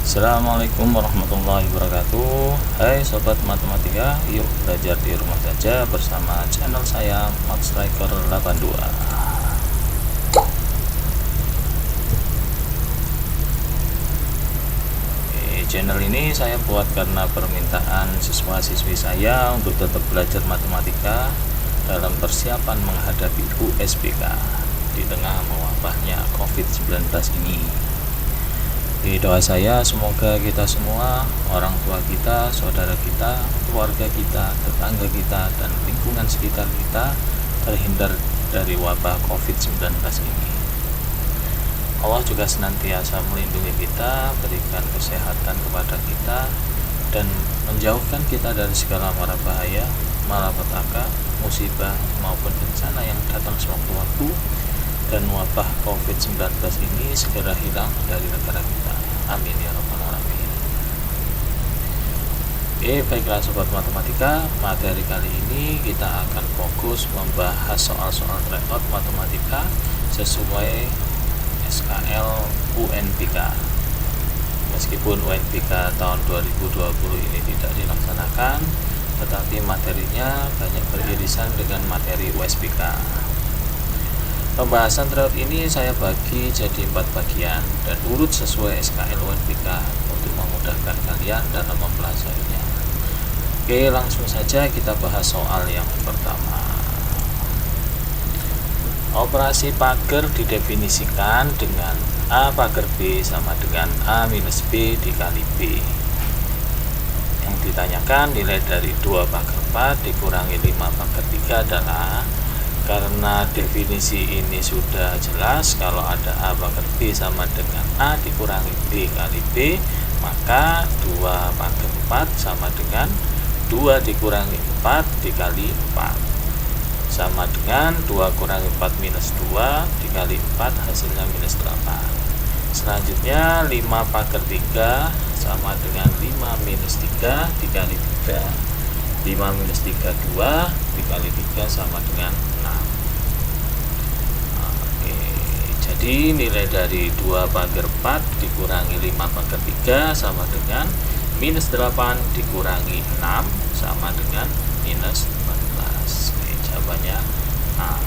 Assalamualaikum warahmatullahi wabarakatuh. Hai sobat matematika, yuk belajar di rumah saja bersama channel saya Max Striker 82. Channel ini saya buat karena permintaan siswa-siswi saya untuk tetap belajar matematika dalam persiapan menghadapi USBK di tengah mewabahnya COVID-19 ini. Doa saya semoga kita semua, orang tua kita, saudara kita, keluarga kita, tetangga kita, dan lingkungan sekitar kita terhindar dari wabah COVID-19 ini. Allah juga senantiasa melindungi kita, berikan kesehatan kepada kita, dan menjauhkan kita dari segala mara bahaya, malapetaka, musibah, maupun bencana yang datang sewaktu-waktu, dan wabah COVID-19 ini segera hilang dari negara kita. Amin ya rabbal alamin. Baiklah sobat matematika, materi kali ini kita akan fokus membahas soal-soal tryout matematika sesuai SKL UNBK. Meskipun UNBK tahun 2020 ini tidak dilaksanakan, tetapi materinya banyak beririsan dengan materi USBK. Pembahasan tryout ini saya bagi jadi 4 bagian dan urut sesuai SKL UNBK untuk memudahkan kalian dalam mempelajarinya. Langsung saja kita bahas soal yang pertama. Operasi pagar didefinisikan dengan A pagar B sama dengan A minus B dikali B. Yang ditanyakan nilai dari 2 pagar 4 dikurangi 5 pagar 3 adalah, karena definisi ini sudah jelas, kalau ada A pagar B sama dengan A dikurangi B kali B, maka 2 pagar 4 sama dengan 2 dikurangi 4 dikali 4, sama dengan 2 kurangi 4 minus 2 dikali 4 hasilnya minus 8. Selanjutnya 5 pagar 3 sama dengan 5 minus 3 dikali 3. 5 minus 3 2 dikali 3 sama dengan 6. Jadi nilai dari 2 pagar 4 dikurangi 5 pagar 3 sama dengan minus 8 dikurangi 6 sama dengan minus 14. Jawabannya A.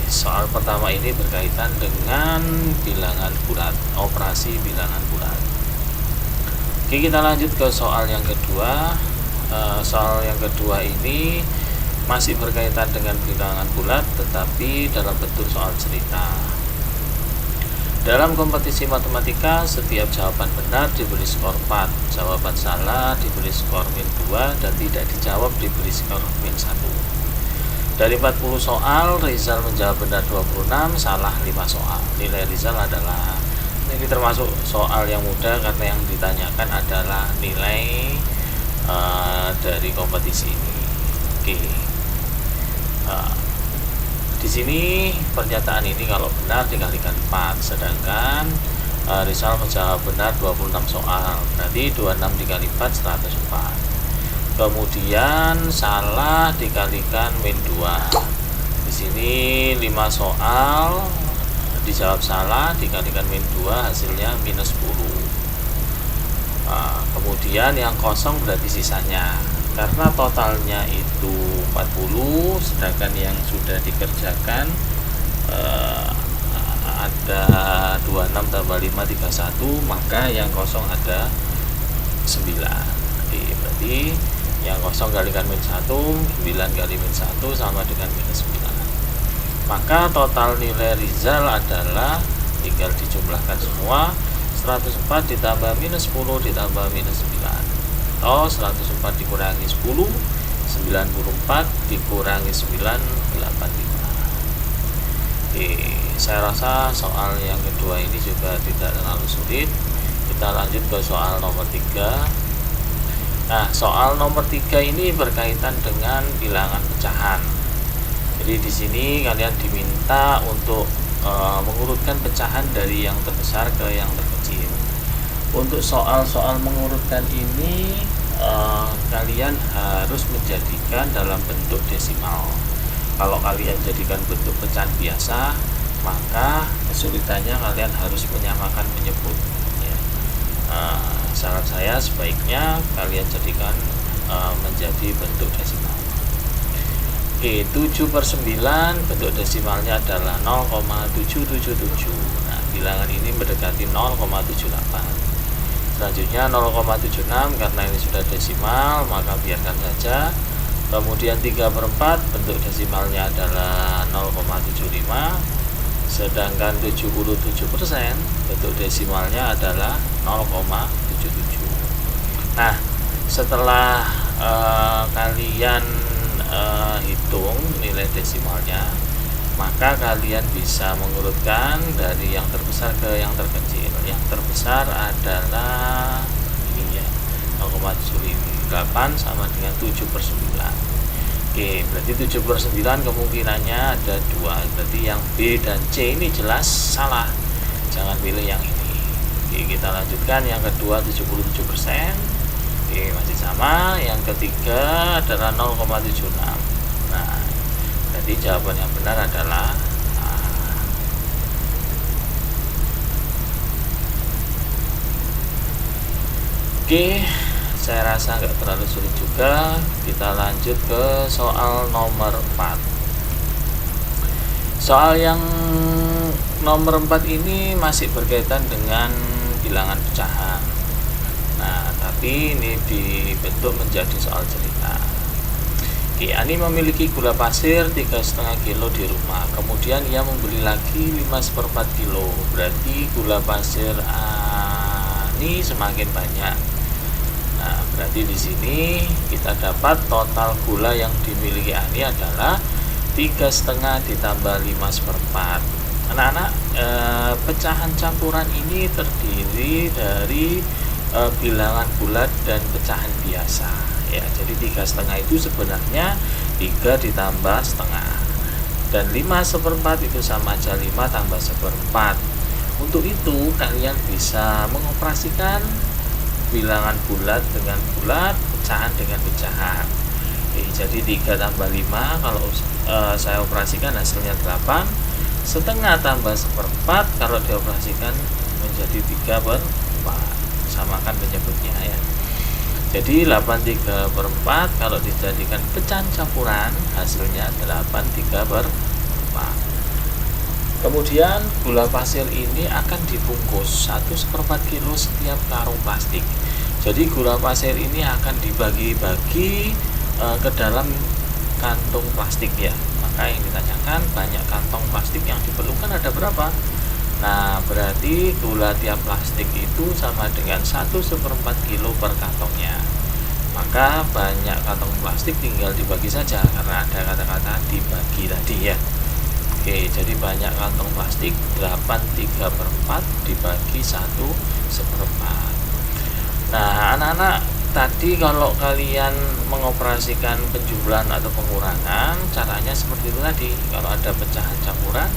Soal pertama ini berkaitan dengan bilangan bulat, operasi bilangan bulat. Kita lanjut ke soal yang kedua. Soal yang kedua ini masih berkaitan dengan bilangan bulat, tetapi dalam bentuk soal cerita. Dalam kompetisi matematika, setiap jawaban benar diberi skor 4, jawaban salah diberi skor min 2, dan tidak dijawab diberi skor min 1. Dari 40 soal, Rizal menjawab benar 26, salah 5 soal. Nilai Rizal adalah, ini termasuk soal yang mudah karena yang ditanyakan adalah nilai dari kompetisi ini. Di sini pernyataan ini kalau benar dikalikan 4, sedangkan Rizal menjawab benar 26 soal, berarti 26 dikali 4 104. Kemudian salah dikalikan min 2. Di sini 5 soal dijawab salah dikalikan min 2 hasilnya minus 10. Kemudian yang kosong berarti sisanya, karena totalnya itu 40, sedangkan yang sudah dikerjakan ada 26 tambah 5 31, maka yang kosong ada 9. Berarti yang kosong kalikan min 1, 9 kali min 1 sama dengan minus 9. Maka total nilai Rizal adalah, tinggal dijumlahkan semua, 104 ditambah minus 10 ditambah minus 9. 104 dikurangi 10, 94 dikurangi 9, 85. Saya rasa soal yang kedua ini juga tidak terlalu sulit. Kita lanjut ke soal nomor 3. Nah, soal nomor 3 ini berkaitan dengan bilangan pecahan. Jadi di sini kalian diminta untuk mengurutkan pecahan dari yang terbesar ke yang terkecil. Untuk soal-soal mengurutkan ini kalian harus menjadikan dalam bentuk desimal. Kalau kalian jadikan bentuk pecahan biasa, maka kesulitannya kalian harus menyamakan penyebut ya. Saran saya sebaiknya kalian jadikan menjadi bentuk desimal. Oke, 7/9 bentuk desimalnya adalah 0,777. Nah, bilangan ini mendekati 0,78. Selanjutnya 0,76, karena ini sudah desimal maka biarkan saja. Kemudian 3/4 bentuk desimalnya adalah 0,75. Sedangkan 77% bentuk desimalnya adalah 0,77. Nah, setelah kalian hitung nilai desimalnya, maka kalian bisa mengurutkan dari yang terbesar ke yang terkecil. Yang terbesar adalah ini ya, 0,78 sama dengan 7/9. Oke, berarti 7/9 kemungkinannya ada dua. Berarti yang B dan C ini jelas salah, jangan pilih yang ini. Oke, kita lanjutkan yang kedua, 77%. Oke, masih sama. Yang ketiga adalah 0,76. Nah, berarti jawaban yang benar adalah A. Oke, saya rasa nggak terlalu sulit juga. Kita lanjut ke soal nomor 4. Soal yang nomor 4 ini masih berkaitan dengan bilangan pecahan. Nah, tapi ini dibentuk menjadi soal cerita. Oke, Ani memiliki gula pasir 3,5 kilo di rumah. Kemudian ia membeli lagi 5/4 kilo. Berarti gula pasir Ani semakin banyak. Nah, berarti di sini kita dapat total gula yang dimiliki Ani adalah 3,5 ditambah 5/4. Anak-anak, pecahan campuran ini terdiri dari bilangan bulat dan pecahan biasa ya. Jadi 3,5 itu sebenarnya 3 ditambah setengah, dan 5/4 itu sama aja 5 tambah 1/4. Untuk itu kalian bisa mengoperasikan bilangan bulat dengan bulat, pecahan dengan pecahan. Jadi 3 tambah 5 kalau saya operasikan hasilnya 8. Setengah tambah 1/4 kalau dioperasikan menjadi 3/4. Samakan penyebutnya ya. Jadi 8/3/4 kalau dijadikan pecahan campuran hasilnya 8/3/4. Kemudian gula pasir ini akan dibungkus 1/4 kilo setiap karung plastik. Jadi gula pasir ini akan dibagi-bagi ke dalam kantung plastik ya. Maka yang ditanyakan banyak kantong plastik yang diperlukan ada berapa? Nah, berarti gula tiap plastik itu sama dengan 1/4 kilo per kantongnya. Maka banyak kantong plastik tinggal dibagi saja karena ada kata-kata dibagi tadi ya. Oke, jadi banyak kantong plastik 8/3/4 dibagi 1/4. Nah, anak-anak, tadi kalau kalian mengoperasikan penjumlahan atau pengurangan, caranya seperti itu tadi. Kalau ada pecahan campuran,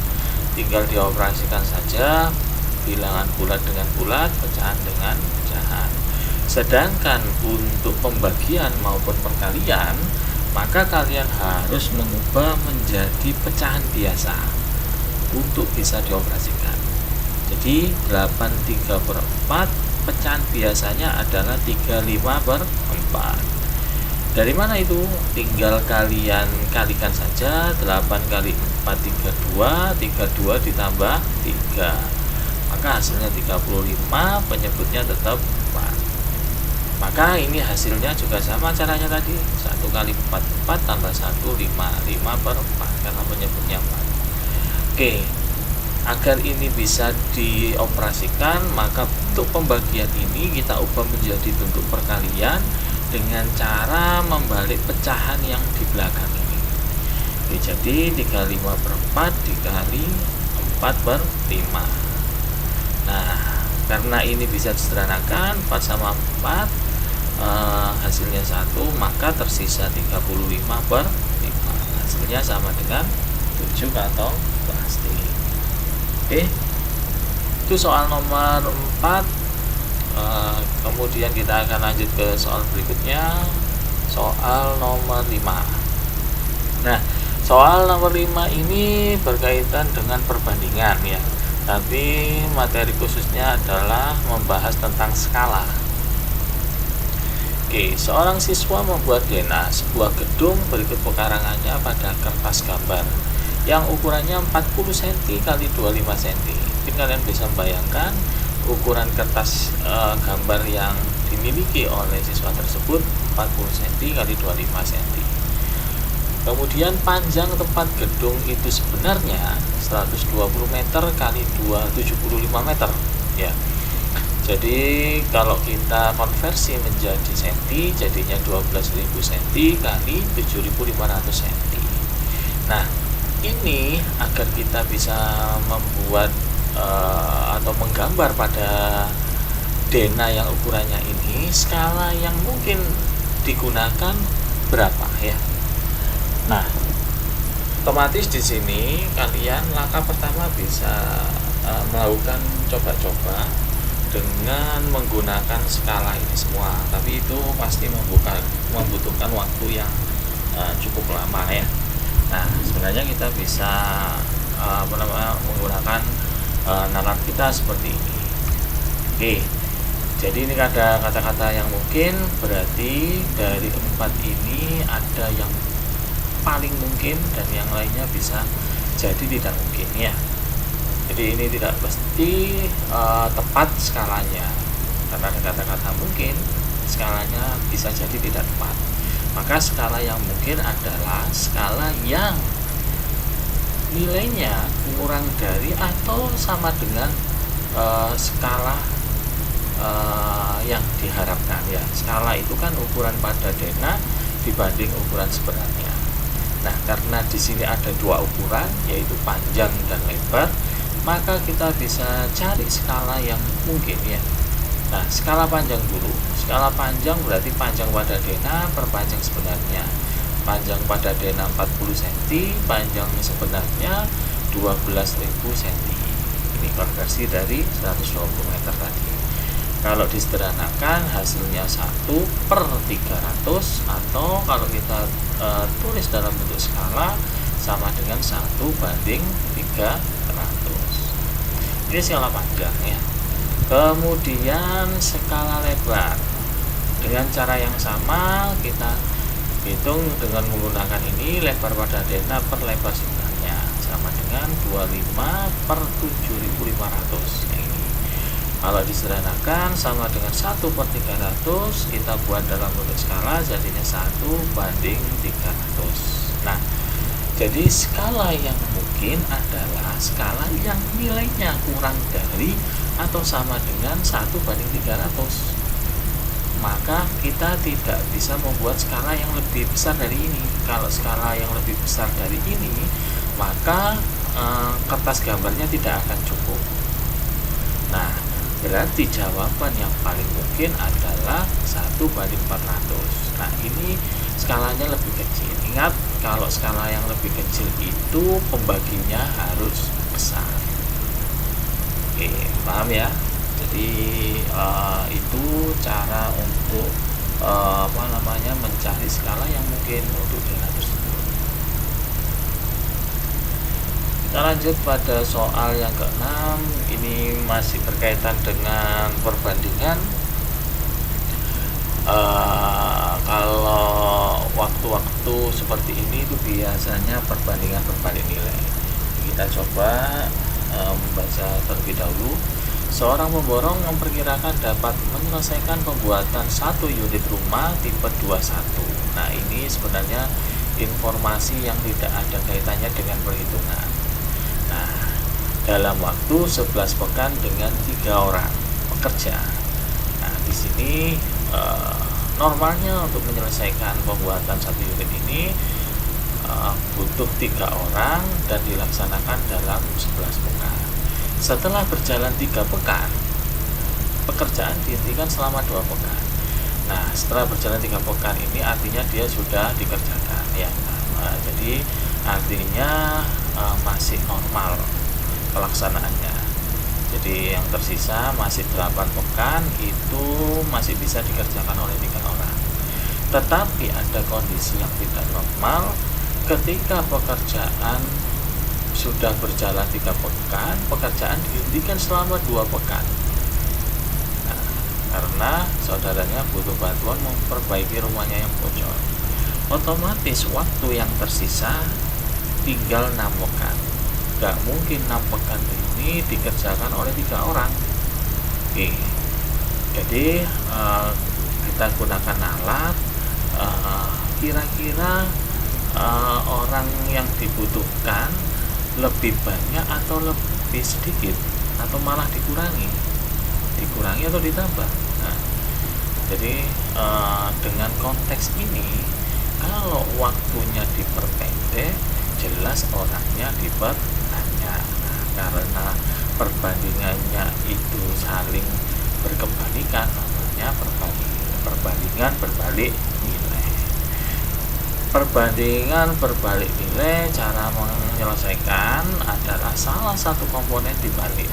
tinggal dioperasikan saja bilangan bulat dengan bulat, pecahan dengan pecahan. Sedangkan untuk pembagian maupun perkalian, maka kalian harus mengubah menjadi pecahan biasa untuk bisa dioperasikan. Jadi 8/3/4 pecahan biasanya adalah 3/5/4. Dari mana itu? Tinggal kalian kalikan saja. 8 kali 4 32, 32 ditambah 3, maka hasilnya 35. Penyebutnya tetap 4. Maka ini hasilnya juga sama caranya tadi, 1 kali 4 4 tambah 1 5, 5/4 karena penyebutnya 4. Oke, agar ini bisa dioperasikan, maka bentuk pembagian ini kita ubah menjadi bentuk perkalian dengan cara membalik pecahan yang di belakang ini. Oke, jadi 35/4 dikali 4/5. Nah, karena ini bisa disederhanakan 4 sama 4 hasilnya 1, maka tersisa 35/5. Hasilnya sama dengan 7 kantong plastik. Oke, itu soal nomor 4. Kemudian kita akan lanjut ke soal berikutnya, soal nomor 5. Nah, soal nomor 5 ini berkaitan dengan perbandingan ya. tapi materi khususnya adalah membahas tentang skala. Oke, seorang siswa membuat denah sebuah gedung berikut pekarangannya pada kertas gambar yang ukurannya 40 cm x 25 cm. Mungkin kalian bisa membayangkan ukuran kertas gambar yang dimiliki oleh siswa tersebut 40 cm x 25 cm. Kemudian panjang tempat gedung itu sebenarnya 120 meter kali 275 meter ya. Jadi kalau kita konversi menjadi senti jadinya 12.000 cm kali 7.500 cm. Nah, ini agar kita bisa membuat atau menggambar pada denah yang ukurannya ini, skala yang mungkin digunakan berapa ya. Nah, otomatis di sini kalian langkah pertama bisa melakukan coba-coba dengan menggunakan skala ini semua, tapi itu pasti membutuhkan waktu yang cukup lama ya. Nah, sebenarnya kita bisa menggunakan nalar kita seperti ini. Oke, jadi ini ada kata-kata yang mungkin, berarti dari 4 ini ada yang paling mungkin dan yang lainnya bisa jadi tidak mungkin ya. Jadi ini tidak pasti tepat skalanya, karena ada kata-kata mungkin skalanya bisa jadi tidak tepat. Maka skala yang mungkin adalah skala yang nilainya kurang dari atau sama dengan skala yang diharapkan ya. Skala itu kan ukuran pada denah dibanding ukuran sebenarnya. Nah, karena di sini ada dua ukuran, yaitu panjang dan lebar, maka kita bisa cari skala yang mungkin ya. Nah, skala panjang dulu. Skala panjang berarti panjang pada denah per panjang sebenarnya. Panjang pada denah 40 cm, panjang sebenarnya 12.000 cm. Ini konversi dari 120 meter tadi. Kalau disederhanakan hasilnya 1 per 300, atau kalau kita tulis dalam bentuk skala sama dengan 1 banding 300. Ini skala panjang ya. Kemudian skala lebar, dengan cara yang sama kita hitung dengan menggunakan ini, lebar pada denah per lebar sebenarnya sama dengan 25 per 7.500 yang ini. Kalau disederhanakan sama dengan 1 per 300, kita buat dalam bentuk skala jadinya 1 banding 300. Nah, jadi skala yang mungkin adalah skala yang nilainya kurang dari atau sama dengan 1 banding 300. Maka kita tidak bisa membuat skala yang lebih besar dari ini. Kalau skala yang lebih besar dari ini, maka kertas gambarnya tidak akan cukup. Nah, berarti jawaban yang paling mungkin adalah 1 banding 400. Nah, ini skalanya lebih kecil. Ingat, kalau skala yang lebih kecil itu pembaginya harus besar. Oke, paham ya? Jadi itu cara untuk mencari skala yang mungkin untuk denah tersebut. Kita lanjut pada soal yang ke-6. Ini masih berkaitan dengan perbandingan. Kalau waktu-waktu seperti ini itu biasanya perbandingan nilai. Kita coba membaca terlebih dahulu. Seorang pemborong memperkirakan dapat menyelesaikan pembuatan 1 unit rumah tipe 21. Nah, ini sebenarnya informasi yang tidak ada kaitannya dengan perhitungan. Nah, dalam waktu 11 pekan dengan 3 orang pekerja. Nah, di sini normalnya untuk menyelesaikan pembuatan 1 unit ini butuh 3 orang dan dilaksanakan dalam 11 pekan. Setelah berjalan 3 pekan, pekerjaan dihentikan selama 2 pekan. Nah, setelah berjalan 3 pekan ini artinya dia sudah dikerjakan ya. Jadi artinya masih normal pelaksanaannya. Jadi yang tersisa masih 8 pekan, itu masih bisa dikerjakan oleh 3 orang. Tetapi ada kondisi yang tidak normal ketika pekerjaan sudah berjalan 3 pekan, pekerjaan dihentikan selama 2 pekan. Nah, karena saudaranya butuh bantuan memperbaiki rumahnya yang bocor. Otomatis waktu yang tersisa tinggal 6 pekan. Gak mungkin 6 pekan ini dikerjakan oleh 3 orang. Oke. Jadi kita gunakan alat, kira-kira orang yang dibutuhkan lebih banyak atau lebih sedikit, atau malah dikurangi atau ditambah. Nah, jadi dengan konteks ini, kalau waktunya diperpendek, jelas orangnya diperbanyak. Nah, karena perbandingannya itu saling berkebalikan, namanya perbandingan berbalik nilai. Perbandingan berbalik nilai, cara menyelesaikan adalah salah satu komponen dibalik.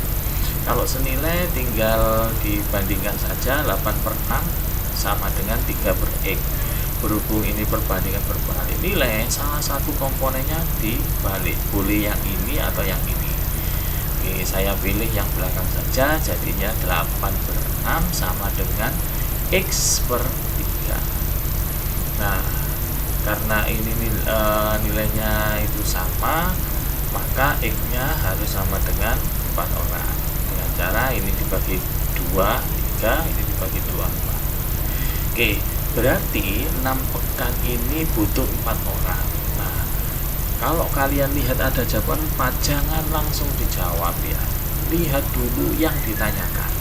Kalau senilai tinggal dibandingkan saja, 8/6 sama dengan 3/x. Berhubung ini perbandingan berbalik nilai, salah satu komponennya dibalik, boleh yang ini atau yang ini. Oke, saya pilih yang belakang saja, jadinya 8/6 sama dengan x/3. Nah, karena ini nilainya itu sama, maka x-nya harus sama dengan 4 orang. Dengan cara ini dibagi 2, 3, ini dibagi 2, 4. Oke, berarti 6 pekan ini butuh 4 orang. Nah, kalau kalian lihat ada jawaban 4, jangan langsung dijawab ya. Lihat dulu yang ditanyakan.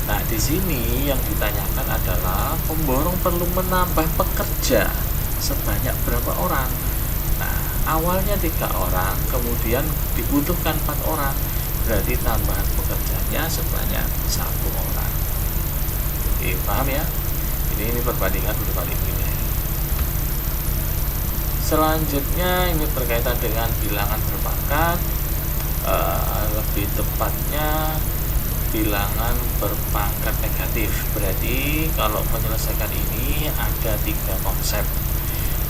Nah, di sini yang ditanyakan adalah pemborong perlu menambah pekerja sebanyak berapa orang. Nah, awalnya 3 orang, kemudian dibutuhkan 4 orang. Berarti tambahan pekerjanya sebanyak 1 orang. Oke, paham ya? Ini perbandingan berbalik nilai. Selanjutnya ini berkaitan dengan bilangan berpangkat, lebih tepatnya bilangan berpangkat negatif. Berarti kalau menyelesaikan ini ada 3 konsep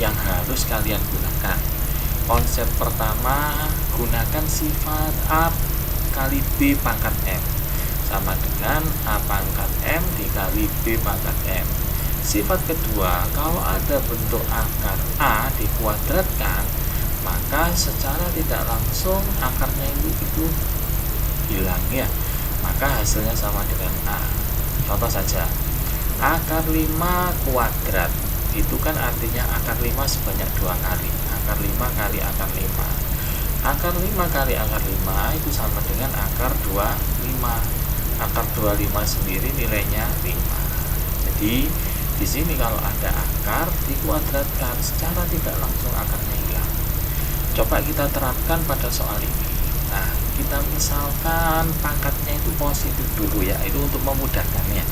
yang harus kalian gunakan. Konsep pertama, gunakan sifat A kali B pangkat M sama dengan A pangkat M dikali B pangkat M. Sifat kedua, kalau ada bentuk akar A dikuadratkan, maka secara tidak langsung akarnya itu hilang ya. Maka hasilnya sama dengan A. Contoh saja, akar 5 kuadrat itu kan artinya akar 5 sebanyak 2 kali. Akar 5 kali akar 5. Akar 5 kali akar 5 itu sama dengan akar 25. Akar 25 sendiri nilainya 5. Jadi di sini kalau ada akar dikuadratkan, secara tidak langsung akarnya hilang. Coba kita terapkan pada soal ini. Nah, kita misalkan pangkatnya itu positif dulu ya, itu untuk memudahkannya.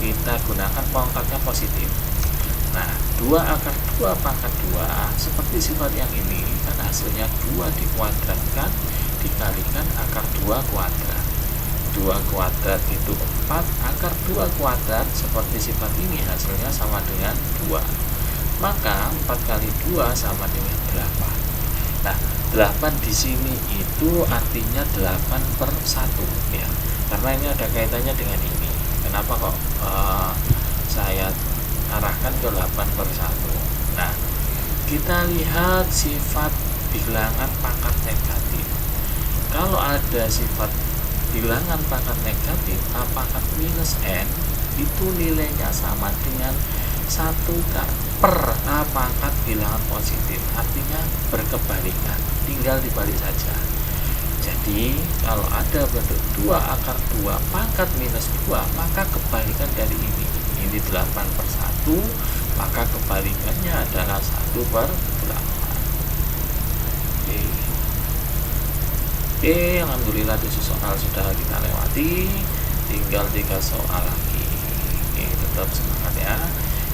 Kita gunakan pangkatnya positif. Nah, 2 akar 2 pangkat 2 seperti sifat yang ini, kan hasilnya 2 dikuadratkan dikalikan akar 2 kuadrat. 2 kuadrat itu 4, akar 2 kuadrat seperti sifat ini hasilnya sama dengan 2. Maka 4 kali 2 sama dengan 8. Nah, 8 di sini itu artinya 8/1 ya. Karena ini ada kaitannya dengan ini. Kenapa kok saya arahkan ke 8/1? Nah, kita lihat sifat bilangan pangkat negatif. Kalau ada sifat bilangan pangkat negatif A pangkat minus N itu nilainya sama dengan 1 per A pangkat bilangan positif, artinya berkebalikan, tinggal dibalik saja. Jadi kalau ada bentuk 2 akar 2 pangkat minus 2, maka kebalikan dari ini 8/1, maka kebalikannya adalah 1/8. Oke, alhamdulillah 7 soal sudah kita lewati, tinggal 3 soal lagi. Oke, tetap semangat ya,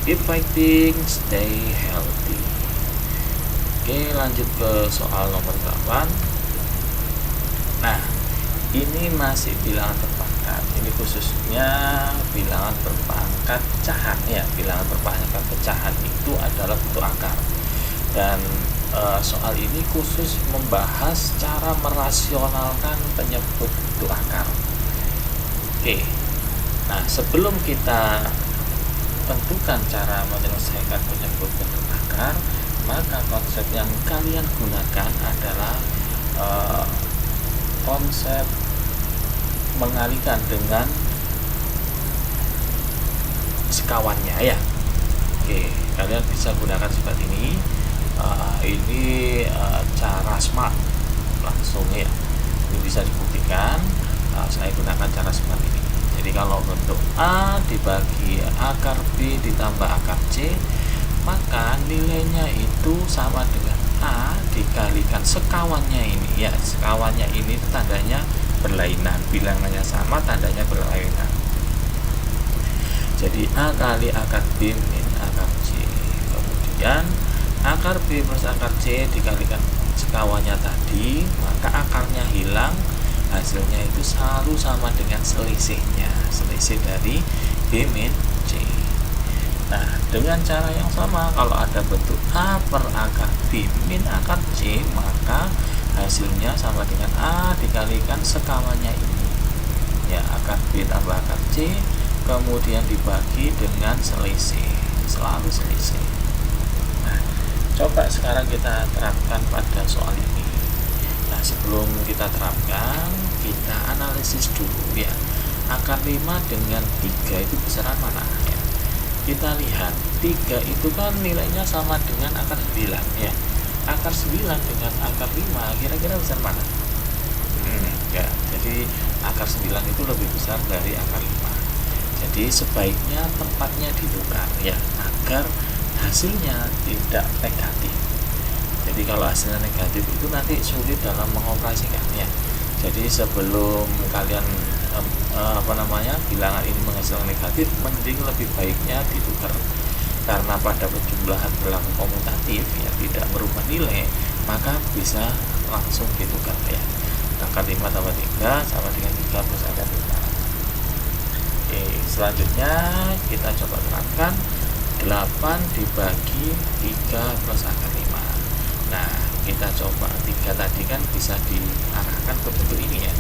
keep fighting, stay healthy. Oke, lanjut ke soal nomor 8. Nah, ini masih bilangan berpangkat, ini khususnya bilangan berpangkat pecahan ya. Bilangan berpangkat pecahan itu adalah bentuk akar, dan soal ini khusus membahas cara merasionalkan penyebut bentuk akar. Oke, nah sebelum kita tentukan cara menyelesaikan penyebut bentuk akar, maka konsep yang kalian gunakan adalah konsep mengalihkan dengan sekawannya ya. Oke, kalian bisa gunakan sifat ini. Ini cara smart langsung ya. Ini bisa dibuktikan. Saya gunakan cara smart ini. Jadi kalau bentuk A dibagi akar B ditambah akar C, maka nilainya itu sama dengan A dikalikan sekawannya ini ya. Sekawannya ini tandanya berlainan, bilangannya sama, tandanya berlainan. Jadi A kali akar B min akar C. Kemudian akar B plus akar C dikalikan sekawannya tadi, maka akarnya hilang, hasilnya itu selalu sama dengan selisihnya, selisih dari B min C. Nah, dengan cara yang sama, kalau ada bentuk A per akar B min akar C, maka hasilnya sama dengan A dikalikan sekawannya ini ya, akar B tambah akar C, kemudian dibagi dengan selisih, selalu selisih. Nah, coba sekarang kita terapkan pada soal ini. Nah, sebelum kita terapkan, kita analisis dulu ya. Akar 5 dengan 3 itu besaran mana ya? Kita lihat 3 itu kan nilainya sama dengan akar 9 ya. Akar 9 dengan akar 5 kira-kira besar mana? Ya, jadi akar 9 itu lebih besar dari akar 5. Jadi sebaiknya tempatnya ditukar ya, agar hasilnya tidak negatif. Jadi kalau hasilnya negatif itu nanti sulit dalam mengoperasikannya. Jadi sebelum kalian bilangan ini menghasilkan negatif, mending lebih baiknya ditukar, karena pada penjumlahan berlaku komutatif ya, tidak merubah nilai, maka bisa langsung ditukar ya. Akar 5 tambah 3 sama dengan 3 plus akar 5. Oke, selanjutnya kita coba terapkan 8 dibagi 3 plus akar 5. Nah, kita coba 3 tadi kan bisa diarahkan ke bentuk ini ya,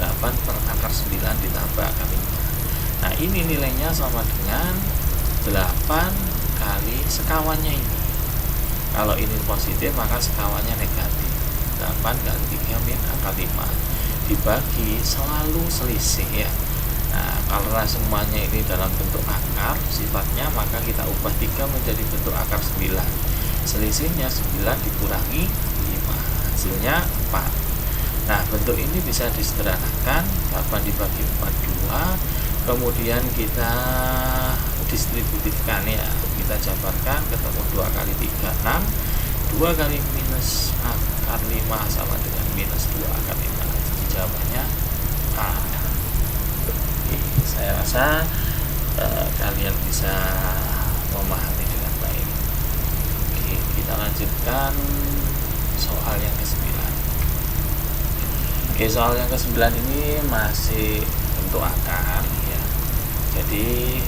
8 per akar 9 ditambah akar 5. Nah, ini nilainya sama dengan 8 kali sekawannya ini. Kalau ini positif maka sekawannya negatif, 8 kali 3 min akar 5 dibagi selalu selisih ya. Nah, karena semuanya ini dalam bentuk akar sifatnya, maka kita ubah 3 menjadi bentuk akar 9. Selisihnya 9 dikurangi 5, hasilnya 4. Nah, bentuk ini bisa disederhanakan, 8 dibagi 4 2, kemudian kita distributifkan ya, kita jabarkan, ketemu 2 kali 3 6, 2 kali minus akar 5 sama dengan minus 2 akar 5. Jadi jawabannya A. Oke, saya rasa kalian bisa memahami dengan baik. Oke, kita lanjutkan soal yang ke-9. Oke, soal yang ke-9 ini masih bentuk akar ya. Jadi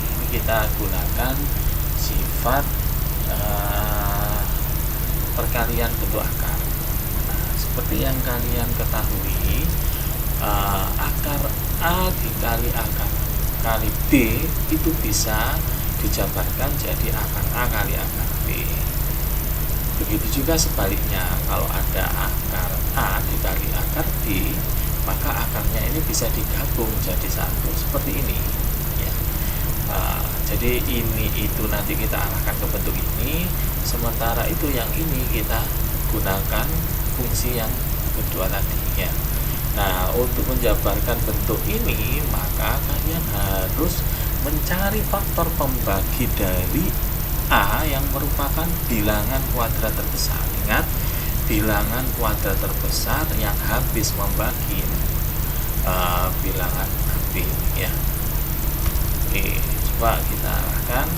ini kita gunakan sifat perkalian bentuk akar. Nah, seperti yang kalian ketahui, akar A dikali akar kali B itu bisa dijabarkan jadi akar A kali akar B. Begitu juga sebaliknya, kalau ada akar A dikali akar B, maka akarnya ini bisa digabung jadi satu seperti ini ya. Jadi ini itu nanti kita arahkan ke bentuk ini, sementara itu yang ini kita gunakan fungsi yang kedua tadi ya. Nah, untuk menjabarkan bentuk ini, maka kalian harus mencari faktor pembagi dari A yang merupakan bilangan kuadrat terbesar. Ingat, bilangan kuadrat terbesar yang habis membagi bilangan B ya. Oke, coba kita arahkan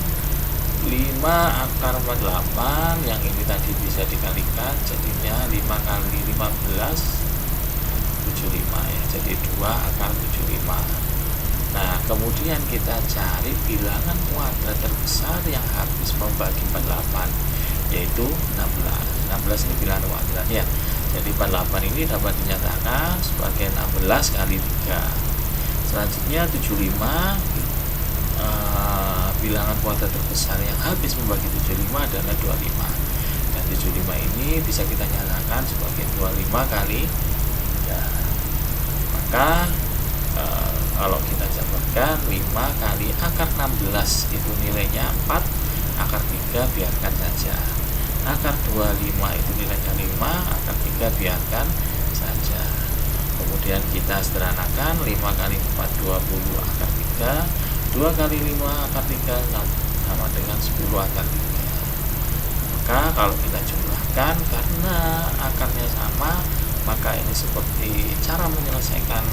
5 akar 8, yang ini tadi bisa dikalikan, jadinya 5 kali 15 75 ya, jadi 2 akar 75. Nah, kemudian kita cari bilangan kuadrat terbesar yang habis membagi 48. yaitu 16 ini bilangan kewajiban ya. Jadi 48 ini dapat dinyatakan sebagai 16 kali 3. Selanjutnya 75, bilangan kuadrat terbesar yang habis membagi 75 adalah 25. Dan 75 ini bisa kita nyatakan sebagai 25 kali 3. Maka kalau kita jabarkan 5 kali akar 16 itu nilainya 4, akar 3 biarkan saja. Akar 25 itu nilainya 5, akar 3 biarkan saja. Kemudian kita sederhanakan 5 kali 4 20 akar 3, 2 kali 5 akar 3 sama dengan 10 akar 3. Maka kalau kita jumlahkan karena akarnya sama, maka ini seperti cara menyelesaikan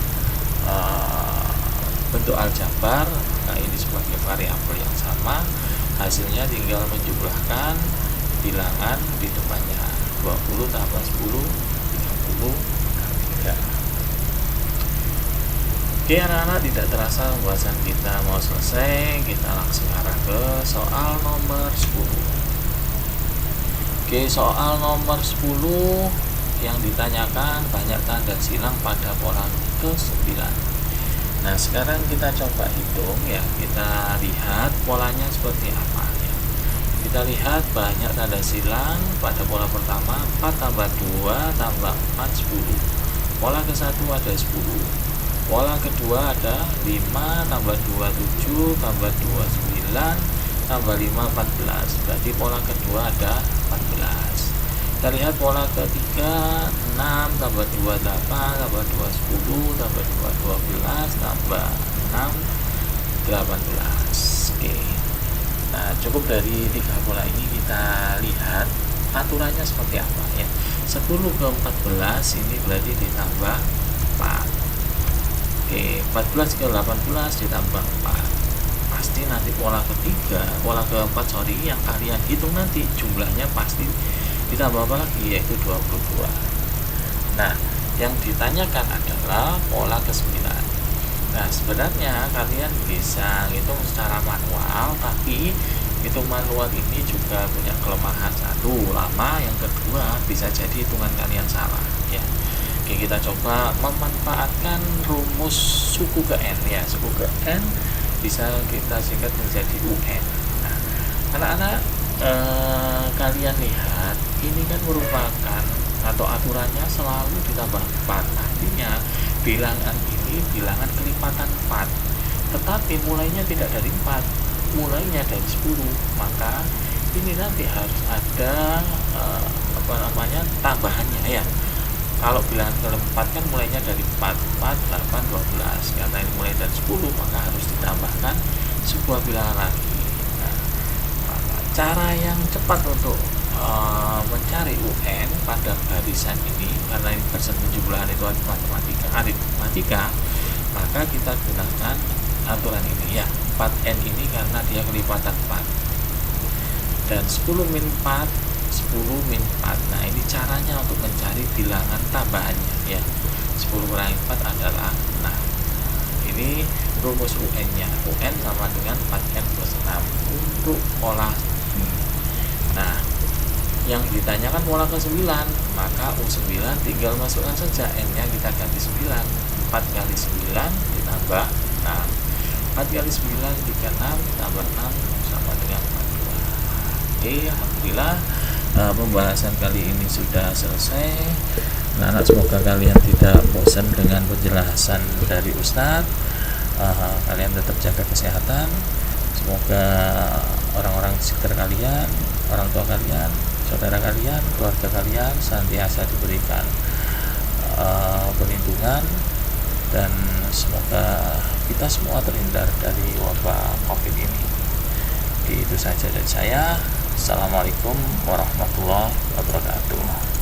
bentuk aljabar. Maka ini sebagai variabel yang sama, hasilnya tinggal menjumlahkan bilangan di depannya 20 tambah 10 30 kali 3. Oke anak-anak, tidak terasa pembahasan kita mau selesai. Kita langsung arah ke soal nomor 10. Oke, soal nomor 10 yang ditanyakan banyak tanda silang pada pola ke-9. Nah sekarang kita coba hitung ya, kita lihat polanya seperti apa ya. Kita lihat banyak tanda silang pada pola pertama 4 tambah 2 tambah 4 10. Pola ke-1 ada 10. Pola kedua ada 5 tambah 2 7 tambah 2 9 tambah 5 14. Berarti pola kedua ada 14. Kita lihat pola ketiga 6 tambah 2 8 tambah 2 10 tambah 2 12 tambah 6 18. Oke. Nah, cukup dari 3 pola ini kita lihat aturannya seperti apa ya. 10 ke 14 ini berarti ditambah 4. Oke, 14 ke 18 ditambah 4. Pasti nanti pola keempat yang kalian hitung nanti jumlahnya pasti ditambah apa lagi, yaitu 22. Nah, yang ditanyakan adalah pola ke-9. Nah, sebenarnya kalian bisa hitung secara manual, tapi hitung manual ini juga punya kelemahan satu, lama, yang kedua bisa jadi hitungan kalian salah ya. Oke, kita coba memanfaatkan rumus suku ke N ya. Suku ke N bisa kita singkat menjadi UN. Nah, anak-anak kalian lihat ini kan merupakan atau aturannya selalu ditambah 4. Artinya bilangan ini bilangan kelipatan 4, tetapi mulainya tidak dari 4, mulainya dari 10. Maka ini nanti harus ada tambahannya ya. Kalau bilangan keempat kan mulainya dari 4, 8, 12. Karena ini mulai dari 10, maka harus ditambahkan sebuah bilangan lagi. Nah, cara yang cepat untuk mencari UN pada barisan ini, karena ini barisan penjumlahan itu matematika, maka kita gunakan aturan ini ya. 4N ini karena dia kelipatan 4, dan 10 min 4 10 min 4. Nah, ini caranya untuk mencari bilangan tambahannya ya. 10 kurangi 4 adalah 6. Ini rumus UN-nya. UN sama dengan 4N plus 6 untuk pola ini. Nah, yang ditanyakan pola ke-9, maka U9 tinggal masukkan saja N-nya, kita ganti 9. 4 kali 9 ditambah 6. 4 kali 9 36 ditambah 6 sama dengan 42. Oke, alhamdulillah pembahasan kali ini sudah selesai. Nah, semoga kalian tidak bosan dengan penjelasan dari Ustadz. Kalian tetap jaga kesehatan. Semoga orang-orang di sekitar kalian, orang tua kalian, saudara kalian, keluarga kalian senantiasa diberikan perlindungan, dan semoga kita semua terhindar dari wabah COVID ini. Itu saja dari saya. Assalamualaikum warahmatullahi wabarakatuh.